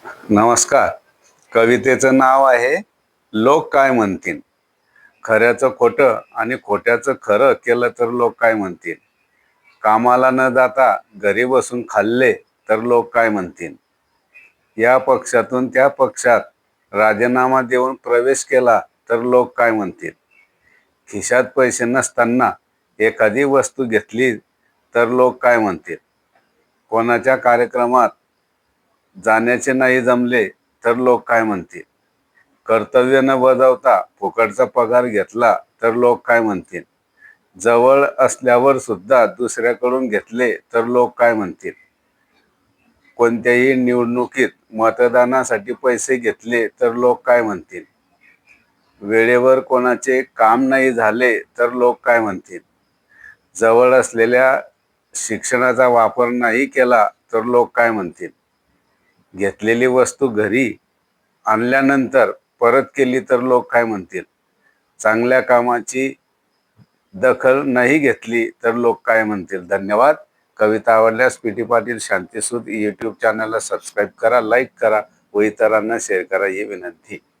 नमस्कार. कवितेचं नाव आहे लोक काय म्हणतील. खऱ्याचं खोटं आणि खोट्याचं खरं केलं तर लोक काय म्हणतील. कामाला न जाता घरी बसून खाल्ले तर लोक काय म्हणतील. या पक्षातून त्या पक्षात राजीनामा देऊन प्रवेश केला तर लोक काय म्हणतील. खिशात पैसे नसताना एखादी वस्तू घेतली तर लोक काय म्हणतील. कोणाच्या कार्यक्रमात जाण्याचे नाही जमले तर लोक काय म्हणतील. कर्तव्य न बजावता फुकटचा पगार घेतला तर लोक काय म्हणतील. जवळ असल्यावर सुद्धा दुसऱ्याकडून घेतले तर लोक काय म्हणतील. कोणत्याही निवडणुकीत मतदानासाठी पैसे घेतले तर लोक काय म्हणतील. वेळेवर कोणाचे काम नाही झाले तर लोक काय म्हणतील. जवळ असलेल्या शिक्षणाचा वापर नाही केला तर लोक काय म्हणतील. घेतलेली वस्तू घरी आणल्यानंतर परत केली तर लोक काय म्हणतील. चांगल्या कामाची दखल नाही घेतली तर लोक काय म्हणतील. धन्यवाद. कविता आवडल्यास पी.टी. पाटील शांतीसूत यूट्यूब चॅनलला सबस्क्राईब करा, लाईक करा व इतरांना शेअर करा ही विनंती.